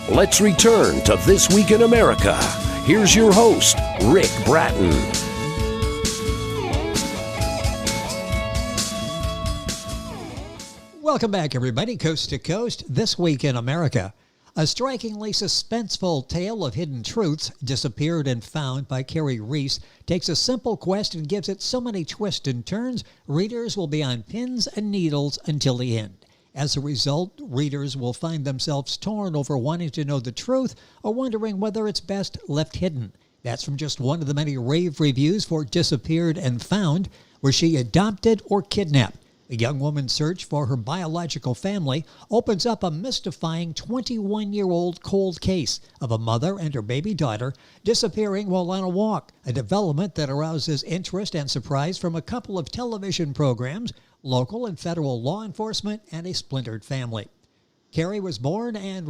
Let's return to This Week in America. Here's your host, Rick Bratton. Welcome back, everybody, coast to coast, This Week in America. A strikingly suspenseful tale of hidden truths, disappeared and found by Kerry Reis, takes a simple quest and gives it so many twists and turns, readers will be on pins and needles until the end. As a result, readers will find themselves torn over wanting to know the truth or wondering whether it's best left hidden. That's from just one of the many rave reviews for Disappeared and Found. Was she adopted or kidnapped? A young woman's search for her biological family opens up a mystifying 21-year-old cold case of a mother and her baby daughter disappearing while on a walk, a development that arouses interest and surprise from a couple of television programs, local and federal law enforcement, and a splintered family. Kerry was born in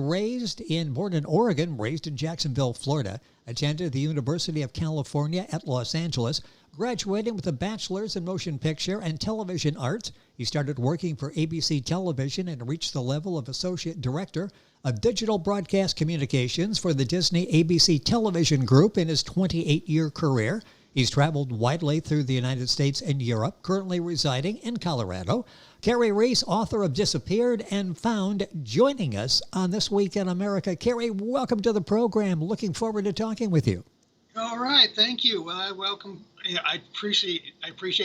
Oregon, raised in Jacksonville, Florida, attended the University of California at Los Angeles, graduating with a bachelor's in motion picture and television arts. He started working for ABC Television and reached the level of associate director of digital broadcast communications for the Disney ABC Television Group in his 28-year career. He's traveled widely through the United States and Europe, currently residing in Colorado. Kerry Reis, author of Disappeared and Found, joining us on This Week in America. Kerry, welcome to the program. Looking forward to talking with you. All right, thank you. Well, welcome. I appreciate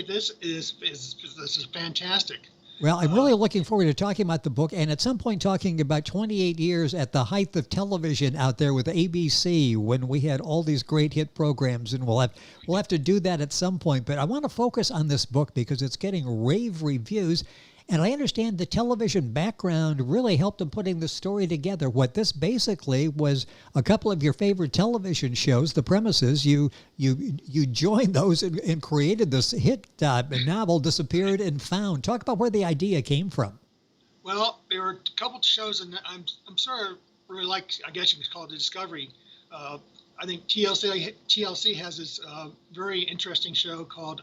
this. This is fantastic. Well, I'm really looking forward to talking about the book, and at some point talking about 28 years at the height of television out there with ABC, when we had all these great hit programs, and we'll have to do that at some point. But I want to focus on this book because it's getting rave reviews, and I understand the television background really helped in putting the story together. What this basically was a couple of your favorite television shows, the premises, you joined those and created this hit novel, Disappeared and Found. Talk about where the idea came from. Well, there were a couple of shows, and I'm sort of really like, I guess you could call it the discovery. I think TLC has this very interesting show called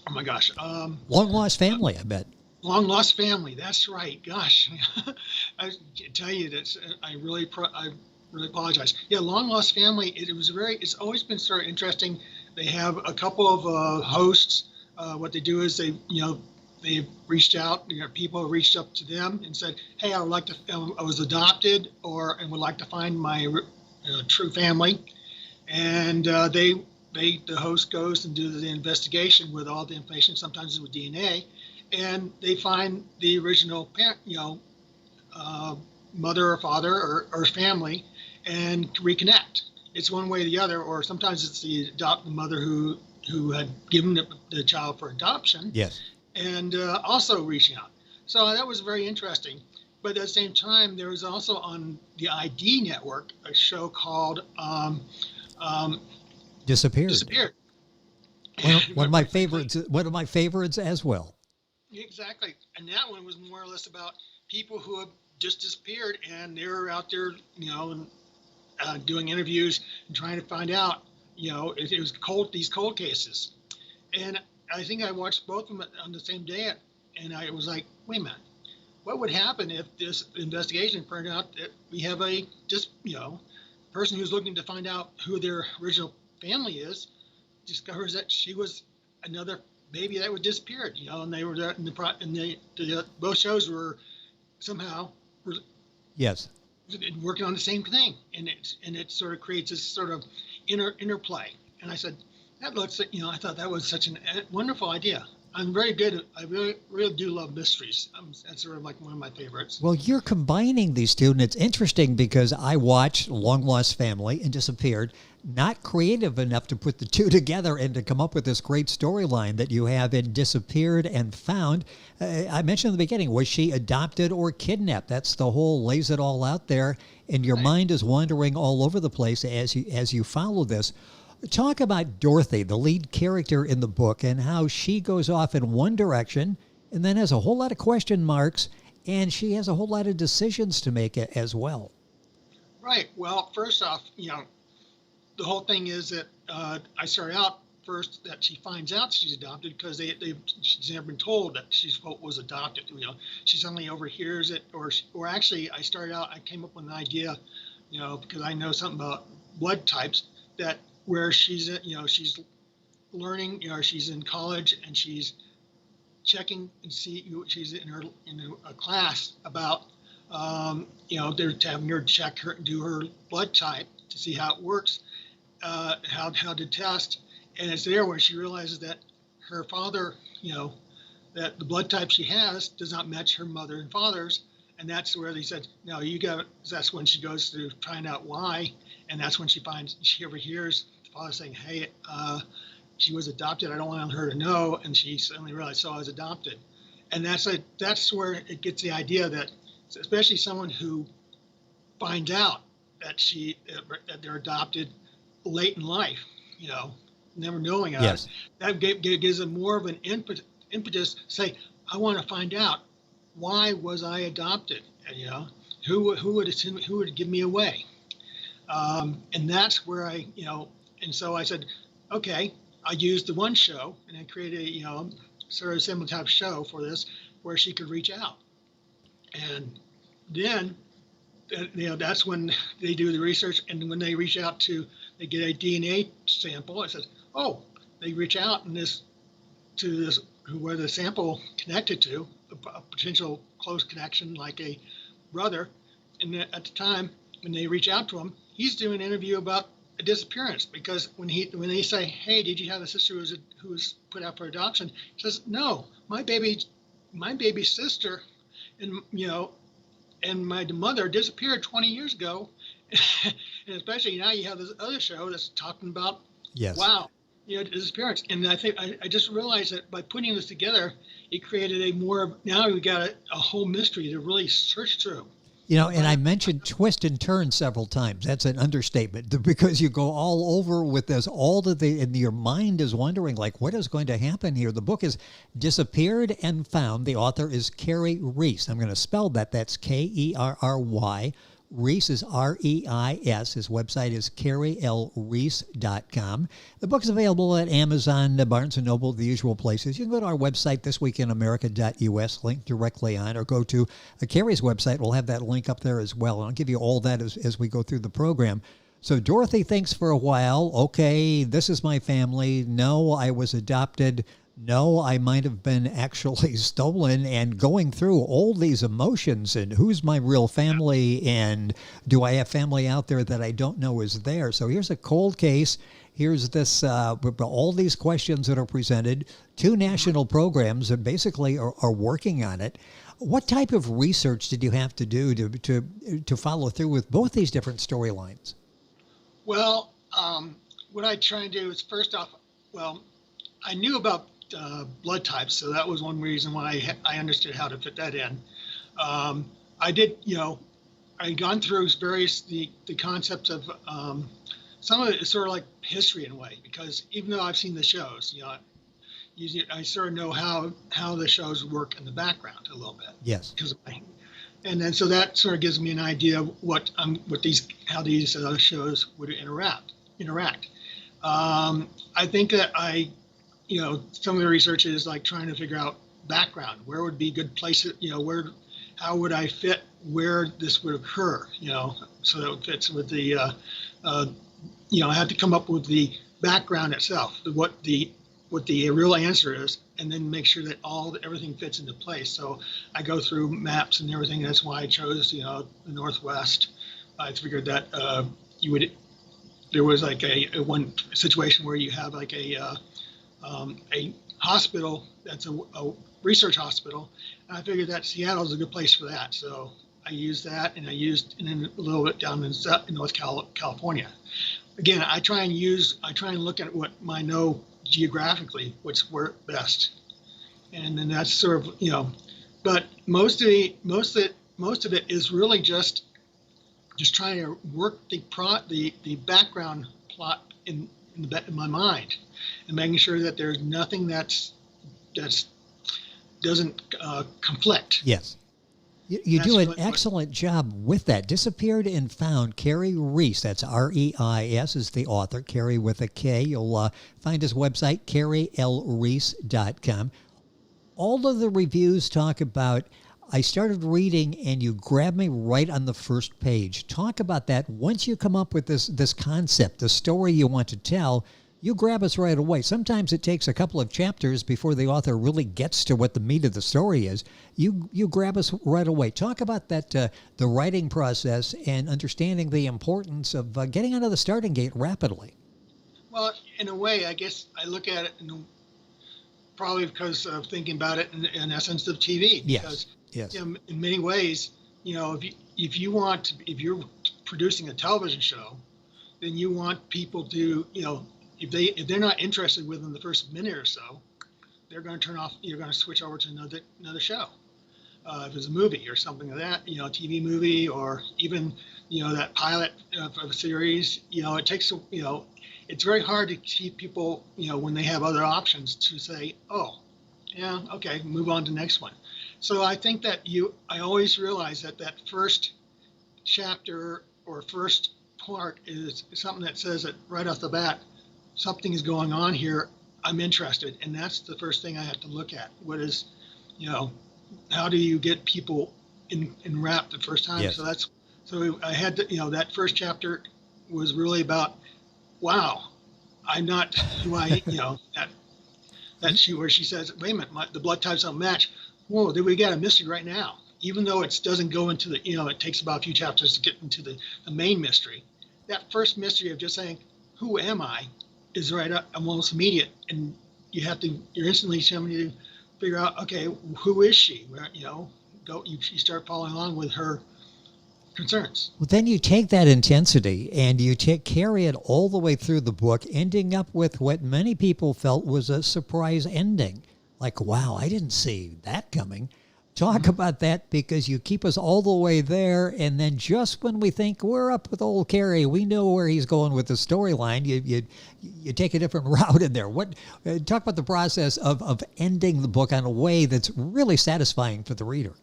oh my gosh. Long Lost Family, I bet. Long Lost Family. That's right. Gosh, I tell you that I really apologize. Yeah, Long Lost Family. It's always been sort of interesting. They have a couple of hosts. What they do is they've reached out. People have reached up to them and said, "Hey, I was adopted, and would like to find my true family," and the host goes and do the investigation with all the information, sometimes with DNA, and they find the original parent, mother or father or family, and reconnect. It's one way or the other, or sometimes it's the mother who had given the child for adoption. Yes. And also reaching out. So that was very interesting. But at the same time, there was also on the ID network a show called Disappeared. One of my favorites as well. Exactly. And that one was more or less about people who have just disappeared, and they were out there, doing interviews and trying to find out, it was these cold cases. And I think I watched both of them on the same day, and I was like, wait a minute, what would happen if this investigation turned out that we have a person who's looking to find out who their original family is, discovers that she was another baby that was disappeared, and they were there both shows were somehow working on the same thing, and it sort of creates this sort of interplay. And I said, that looks like, I thought that was such a wonderful idea. I'm very good. I really do love mysteries. That's sort of like one of my favorites. Well, you're combining these two, and it's interesting because I watched Long Lost Family and Disappeared, not creative enough to put the two together and to come up with this great storyline that you have in Disappeared and Found. I mentioned in the beginning, was she adopted or kidnapped? That's the whole, lays it all out there, and your mind is wandering all over the place as you follow this. Talk about Dorothy, the lead character in the book, and how she goes off in one direction and then has a whole lot of question marks, and she has a whole lot of decisions to make as well. Right. Well, first off, the whole thing is that I started out first that she finds out she's adopted, because she's never been told that she's quote was adopted. She suddenly overhears it, or actually I came up with an idea, because I know something about blood types, that where she's she's learning, she's in college and she's checking and she's in a class about they're having her do her blood type to see how it works, how to test. And it's there where she realizes that her father, that the blood type she has does not match her mother and father's. And that's where they said, no, that's when she goes to find out why. And that's when she overhears the father saying, hey, she was adopted. I don't want her to know. And she suddenly realized, I was adopted. And that's where it gets the idea that, especially someone who finds out that they're adopted late in life, never knowing Yes. That gives them more of an impetus to say, I want to find out, why was I adopted? And, who would give me away? And that's where and so I said, okay, I used the one show, and I created a sort of similar type of show for this, where she could reach out. And then that's when they do the research, and when they reach out they get a DNA sample. It says, they reach out and where the sample connected to a potential close connection, like a brother. And at the time when they reach out to him, he's doing an interview about a disappearance, because when they say, hey, did you have a sister who was put out for adoption? He says, no, my baby sister and my mother disappeared 20 years ago. And especially now you have this other show that's talking about, Yes. wow, disappearance. And I think I just realized that by putting this together, it created now we got a whole mystery to really search through. And I mentioned twist and turn several times. That's an understatement, because you go all over with this, and your mind is wondering, like, what is going to happen here? The book is Disappeared and Found. The author is Kerry Reis. I'm going to spell that. That's Kerry. Reis is Reis. His website is kerrylreis.com. The book's available at Amazon, Barnes & Noble, the usual places. You can go to our website, thisweekinamerica.us, link directly on, or go to Kerry's website. We'll have that link up there as well. And I'll give you all that as we go through the program. So Dorothy thinks for a while, okay, this is my family. No, I was adopted. No, I might have been actually stolen, and going through all these emotions and who's my real family, and do I have family out there that I don't know is there? So here's a cold case. Here's this, all these questions that are presented. 2 national programs that basically are working on it. What type of research did you have to do to follow through with both these different storylines? Well, what I try and do is, first off, I knew about blood types, so that was one reason why I understood how to fit that in. I did, I'd gone through various the concepts of some of it is sort of like history in a way, because even though I've seen the shows, I sort of know how the shows work in the background a little bit. Yes. And then so that sort of gives me an idea of how these shows would interact. I think that some of the research is like trying to figure out background. Where would be good places? How would I fit where this would occur? So that it fits with the. I had to come up with the background itself, what the real answer is, and then make sure that everything fits into place. So I go through maps and everything. That's why I chose the Northwest. I figured that there was like a one situation where you have like a hospital that's a research hospital, and I figured that Seattle is a good place for that. So I used that, and then a little bit down in North California. Again, I try and look at what I know geographically, what's worked best, and then that's sort of But most of it is really just trying to work the background plot in my mind, and making sure that there's nothing that doesn't conflict. Yes. You That's do an what- excellent job with that. Disappeared and Found. Kerry Reis, that's Reis, is the author. Kerry with a K. You'll find his website, kerrylreis.com. All of the reviews talk about, I started reading and you grabbed me right on the first page. Talk about that. Once you come up with this concept, the story you want to tell, you grab us right away. Sometimes it takes a couple of chapters before the author really gets to what the meat of the story is. You grab us right away. Talk about that, the writing process and understanding the importance of getting out of the starting gate rapidly. Well, in a way, I guess I look at it probably because of thinking about it in essence of TV. Because, Yes. in many ways, if you're producing a television show, then you want people to, if they're not interested within the first minute or so, they're going to turn off. You're going to switch over to another show. If it's a movie or something like that, a TV movie, or even that pilot of a series, it takes it's very hard to keep people when they have other options to say, oh, yeah, okay, move on to the next one. So I think that I always realize that first chapter or first part is something that says that right off the bat, something is going on here. I'm interested, and that's the first thing I have to look at. What is, how do you get people enwrapped the first time? Yes. So I had to, that first chapter was really about, wow, I'm not who I, where she says, wait a minute, the blood types don't match. Whoa, we got a mystery right now. Even though it doesn't go into the, it takes about a few chapters to get into the main mystery. That first mystery of just saying, who am I, is right up almost immediate, and you're instantly having to figure out, okay, who is she? Where you start following along with her concerns. Well, then you take that intensity and you carry it all the way through the book, ending up with what many people felt was a surprise ending. Like, wow, I didn't see that coming. Talk about that, because you keep us all the way there, and then just when we think we're up with old Kerry, we know where he's going with the storyline, you take a different route in there. Talk about the process of ending the book on a way that's really satisfying for the reader.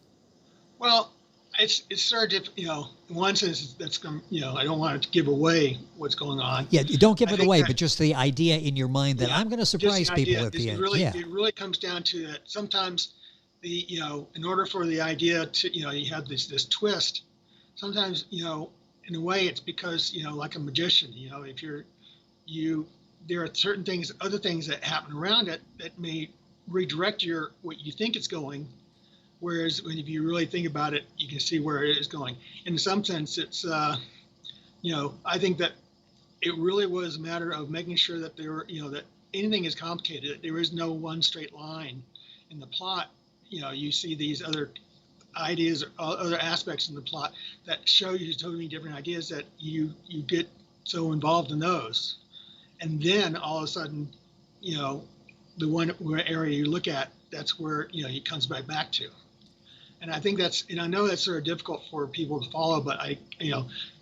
Well, it's sort of, in one sense, that's I don't want to give away what's going on. Yeah, you don't give it away, but just the idea in your mind that I'm going to surprise people at the end. It really comes down to that. Sometimes in order for the idea to, you have this twist. Sometimes, in a way, it's because, like a magician, if there are certain things, other things that happen around it that may redirect what you think it's going. Whereas if you really think about it, you can see where it is going. In some sense, it's, I think that it really was a matter of making sure that that anything is complicated, that there is no one straight line in the plot. You see these other ideas or other aspects in the plot that show you totally different ideas, that you get so involved in those. And then all of a sudden, the one area you look at, that's where, he comes right back to. And I think and I know that's sort of difficult for people to follow, but I,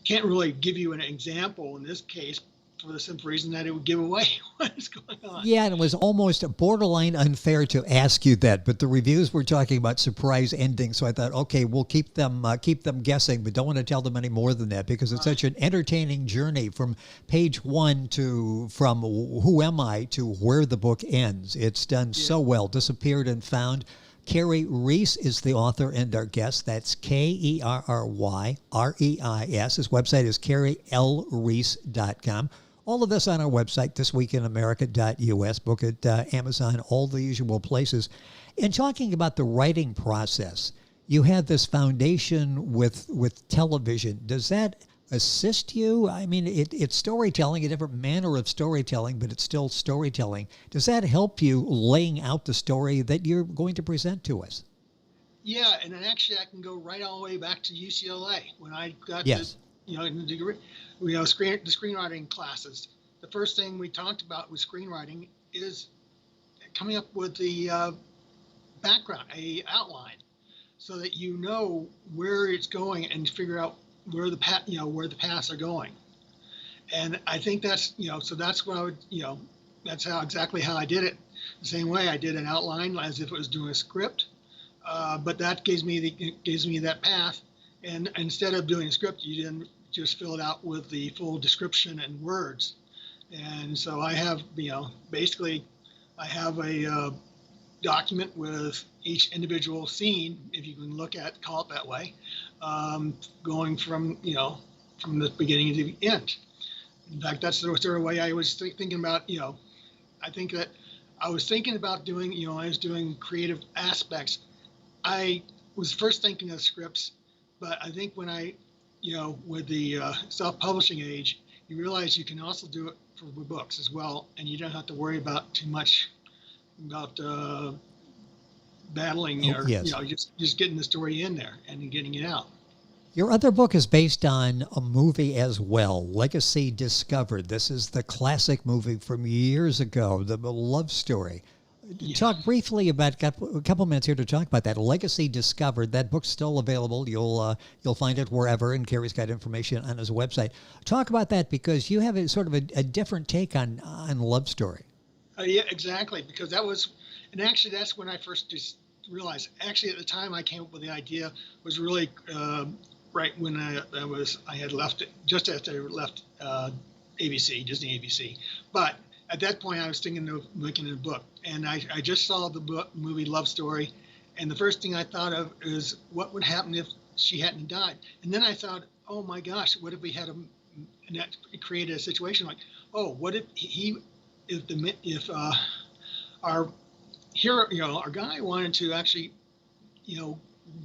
can't really give you an example in this case for the simple reason that it would give away what is going on. Yeah, and it was almost borderline unfair to ask you that, but the reviews were talking about surprise endings, so I thought, okay, we'll keep them guessing, but don't want to tell them any more than that, because it's such an entertaining journey from page one from who am I to where the book ends. It's done so well. Disappeared and Found. Kerry Reis is the author and our guest. That's KerryReis. His website is kerrylreis.com. All of this on our website, thisweekinamerica.us. Book at Amazon, all the usual places. And talking about the writing process, you had this foundation with television. Does that assist you? I mean, it's storytelling, a different manner of storytelling, but it's still storytelling. Does that help you laying out the story that you're going to present to us? Yeah, and actually I can go right all the way back to UCLA when I got in the degree, the screenwriting classes. The first thing we talked about with screenwriting is coming up with the background, a outline, so that you know where it's going and figure out where the paths are going. And I think that's, so that's what I would, that's exactly how I did it. The same way I did an outline as if it was doing a script. But that gives me that path. And instead of doing a script, you then just fill it out with the full description and words. And so I have, basically, I have a document with each individual scene, if you can call it that way, going from the beginning to the end. In fact, that's the sort of way I was thinking about. I think that I was thinking about doing, I was doing creative aspects. I was first thinking of scripts, but I think when with the self-publishing age, you realize you can also do it for books as well, and you don't have to worry about too much about battling or yes. just getting the story in there and getting it out. Your other book is based on a movie as well, Legacy Discovered. This is the classic movie from years ago, the love story. Yeah. Talk briefly about, got a couple minutes here to talk about that. Legacy Discovered. That book's still available. You'll find it wherever, and Kerry's got information on his website. Talk about that, because you have a sort of a different take on love story. Yeah, exactly. Because that's when I first just realized. Actually, at the time I came up with the idea was really right when I had left it, just after I left ABC, Disney ABC. But at that point, I was thinking of making a book, and I just saw the movie Love Story, and the first thing I thought of is what would happen if she hadn't died. And then I thought, oh my gosh, what if we had created a situation like, oh, what if our hero, our guy wanted to actually,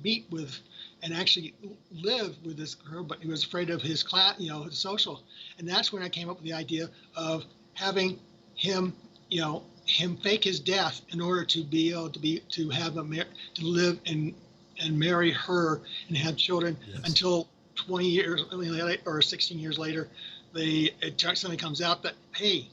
meet with and actually live with this girl, but he was afraid of his class, his social. And that's when I came up with the idea of having him, him fake his death in order to be able to live and marry her and have children. Yes. Until 20 years or 16 years later, suddenly comes out that, hey,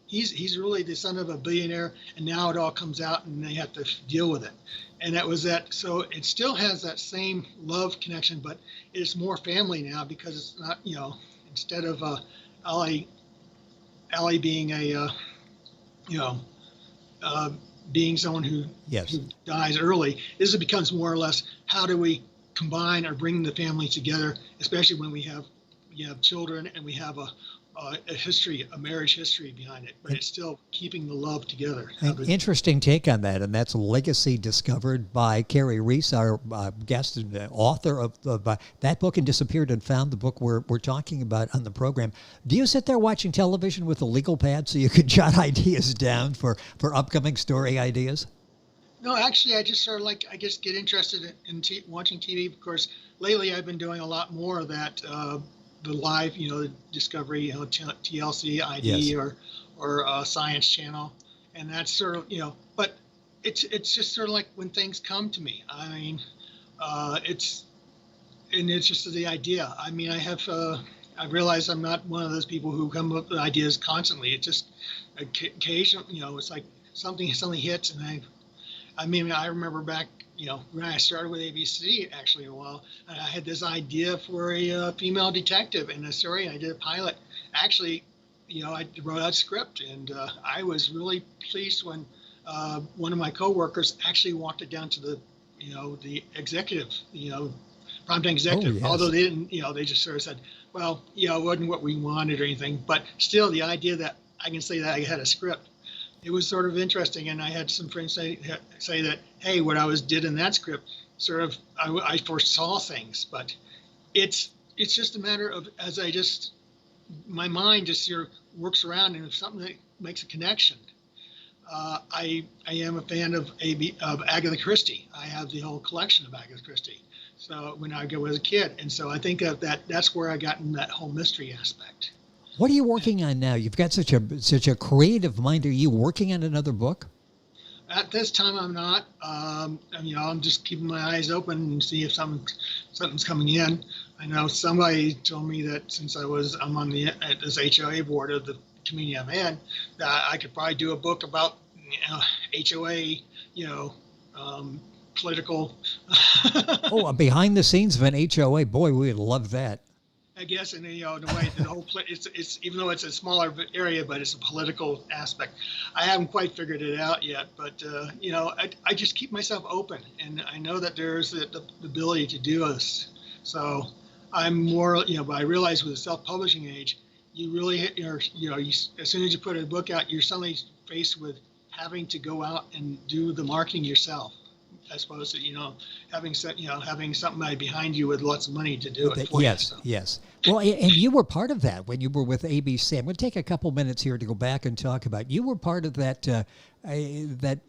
he's really the son of a billionaire, and now it all comes out and they have to deal with it. And that was that. So it still has that same love connection, but it's more family now, because it's not, instead of Allie being being someone who dies early, this becomes more or less, how do we combine or bring the family together, especially when we have children and we have a marriage history behind it, but it's still keeping the love together. An interesting take on that, and that's Legacy Discovered by Kerry Reis, our guest and author of that book, and Disappeared and Found, the book we're talking about on the program. Do you sit there watching television with a legal pad so you could jot ideas down for upcoming story ideas? No, actually, I just sort of get interested in watching TV. Of course, lately I've been doing a lot more of that. The live, the Discovery, TLC, ID, yes, or Science Channel, and that's sort of, but it's just sort of like when things come to me. I mean, it's just the idea. I mean, I realize I'm not one of those people who come up with ideas constantly. It's just occasionally, it's like something hits, and I remember back, when I started with ABC, actually, a while, I had this idea for a female detective in a story, and I did a pilot. Actually, I wrote out a script, and I was really pleased when one of my coworkers actually walked it down to the executive, primetime executive. Oh, yes. Although they didn't, they just sort of said, well, it wasn't what we wanted or anything, but still, the idea that I can say that I had a script, it was sort of interesting, and I had some friends say that, hey, what I did in that script, sort of, I foresaw things, but it's just a matter of, my mind just sort of works around, and if something that makes a connection. I am a fan of Agatha Christie. I have the whole collection of Agatha Christie. So when I was a kid, and so I think of that's where I got in that whole mystery aspect. What are you working on now? You've got such a creative mind. Are you working on another book? At this time, I'm not. I'm just keeping my eyes open and see if something's coming in. I know somebody told me that since I'm on at this HOA board of the community I'm in, that I could probably do a book about HOA, political. Oh, behind the scenes of an HOA, boy, we would love that. I guess, in in a way, the whole it's even though it's a smaller area, but it's a political aspect. I haven't quite figured it out yet, but I just keep myself open, and I know that there's the ability to do this. So I'm more, but I realize with the self-publishing age, you really as soon as you put a book out, you're suddenly faced with having to go out and do the marketing yourself, as opposed to having somebody behind you with lots of money to do it for yes, you. So. yes. Well, and you were part of that when you were with ABC. I'm going to take a couple minutes here to go back and talk about. You were part of that that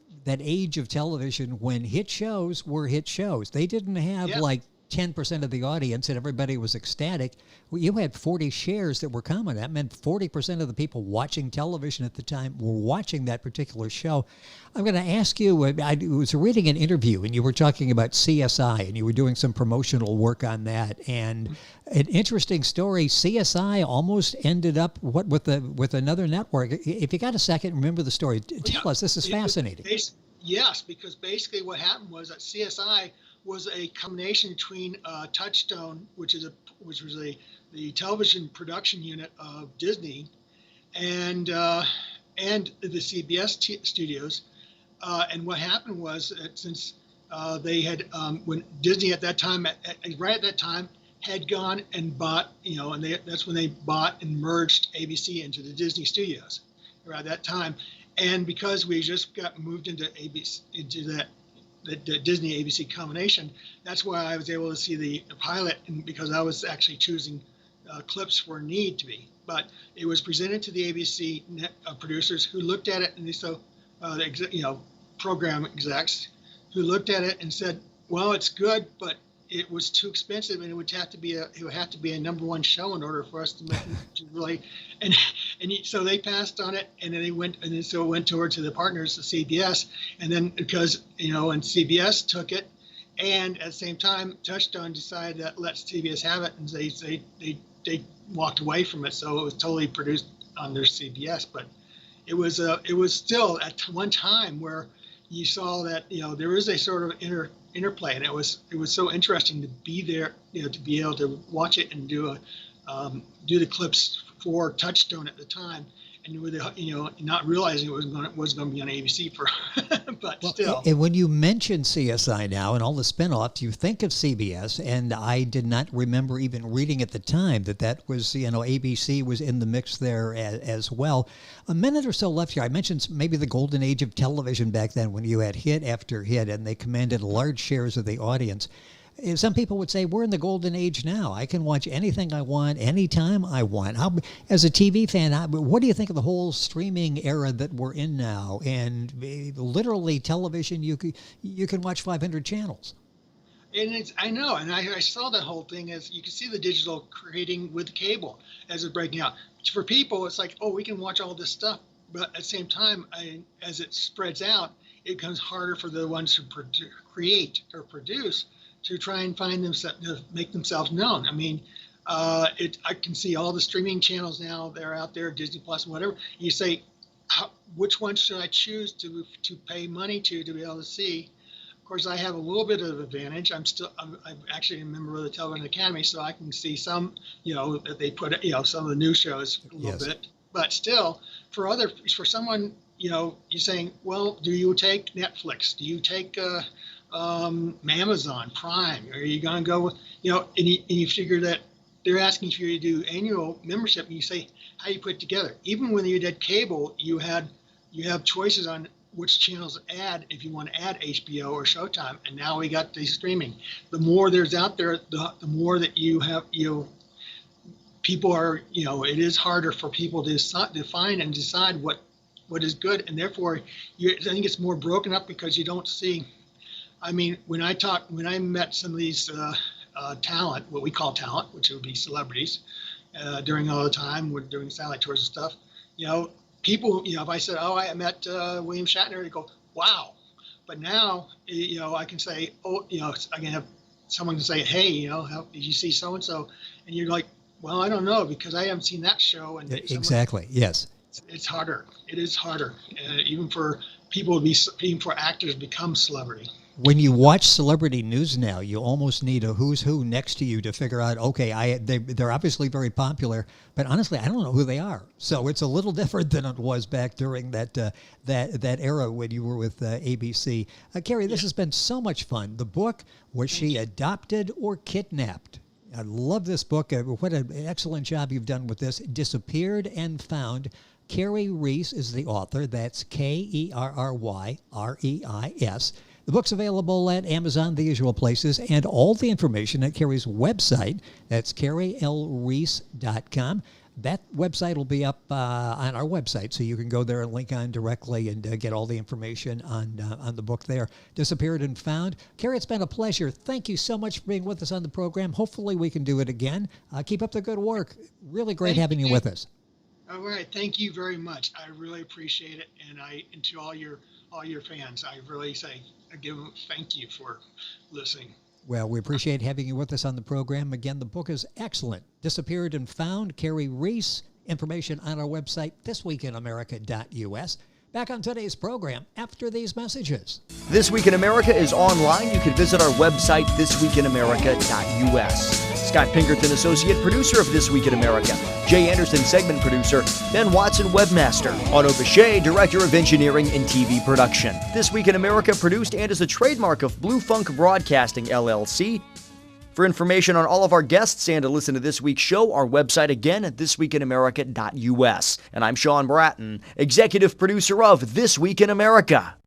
age of television when hit shows were hit shows. They didn't have like 10% of the audience and everybody was ecstatic. Well, you had 40 shares that were common. That meant 40% of the people watching television at the time were watching that particular show. I'm going to ask you, I was reading an interview and you were talking about CSI and you were doing some promotional work on that. And an interesting story, CSI almost ended up with another network. If you got a second, remember the story. Tell us, this is fascinating. Yes, because basically what happened was that CSI was a combination between Touchstone, which was the television production unit of Disney, and the CBS studios. And what happened was that since they had when Disney at that time, right at that time, had gone and bought, and that's when they bought and merged ABC into the Disney studios around that time. And because we just got moved into ABC, into the Disney ABC combination, that's why I was able to see the pilot, and because I was actually choosing clips where need to be. But it was presented to the ABC producers who looked at it, and program execs who looked at it and said, "Well, it's good, but it was too expensive, and it would have to be a number one show in order for us to make to really." So they passed on it, and then it went toward to the partners, the CBS, and then because and CBS took it, and at the same time, Touchstone decided that let CBS have it, and they walked away from it, so it was totally produced on their CBS. But it was still at one time where you saw that there is a sort of interplay, and it was so interesting to be there, to be able to watch it and do the clips for Touchstone at the time, and with not realizing it was going to be on ABC for, but still. And when you mention CSI now and all the spinoffs, you think of CBS, and I did not remember even reading at the time that was ABC was in the mix there as well. A minute or so left here. I mentioned maybe the golden age of television back then when you had hit after hit, and they commanded large shares of the audience. Some people would say we're in the golden age now. I can watch anything I want, anytime I want. As a TV fan, what do you think of the whole streaming era that we're in now? And literally television, you can watch 500 channels. And I know, and I saw that whole thing as you can see the digital creating with cable as it's breaking out. For people, it's like, oh, we can watch all this stuff. But at the same time, as it spreads out, it becomes harder for the ones who create or produce to try and find themselves, to make themselves known. I mean, I can see all the streaming channels now. They're out there, Disney Plus and whatever. You say, which one should I choose to pay money to be able to see? Of course, I have a little bit of advantage. I'm actually a member of the Television Academy, so I can see some, that they put, some of the new shows a little bit. But still, for someone, you're saying, well, do you take Netflix? Do you take Amazon Prime? Are you going to go with, and you figure that they're asking for you to do annual membership, and you say, how do you put it together? Even when you did cable, you have choices on which channels to add if you want to add HBO or Showtime, and now we got the streaming. The more there's out there, the more that you have, people are, it is harder for people to find and decide what is good, and therefore I think it's more broken up because you don't see. I mean, when I met some of these talent, what we call talent, which would be celebrities, during all the time, we're doing satellite tours and stuff, people, if I said, oh, I met William Shatner, they go, wow. But now, I can say, oh, I can have someone to say, hey, did you see so-and-so? And you're like, well, I don't know, because I haven't seen that show. And exactly, yes. It's harder. It is harder, even for people even for actors to become celebrity. When you watch celebrity news now, you almost need a who's who next to you to figure out, okay, they're obviously very popular, but honestly, I don't know who they are. So it's a little different than it was back during that era when you were with ABC. Kerry, this has been so much fun. The book, Was She Adopted or Kidnapped? I love this book. What an excellent job you've done with this. Disappeared and Found. Kerry Reis is the author. That's Kerryreis. The book's available at Amazon, the usual places, and all the information at Kerry's website. That's kerrylreis.com. That website will be up on our website, so you can go there and link on directly and get all the information on the book there. Disappeared and Found. Kerry, it's been a pleasure. Thank you so much for being with us on the program. Hopefully we can do it again. Keep up the good work. Really great having you with us. All right. Thank you very much. I really appreciate it. And to all your fans, I really give them thank you for listening. Well, we appreciate having you with us on the program. Again, the book is excellent. Disappeared and Found, Kerry Reis. Information on our website, thisweekinamerica.us. Back on today's program after these messages. This Week in America is online. You can visit our website, thisweekinamerica.us. Scott Pinkerton, Associate Producer of This Week in America. Jay Anderson, Segment Producer. Ben Watson, Webmaster. Otto Bechet, Director of Engineering and TV Production. This Week in America produced and is a trademark of Blue Funk Broadcasting, LLC. For information on all of our guests and to listen to this week's show, our website again at thisweekinamerica.us. And I'm Sean Bratton, Executive Producer of This Week in America.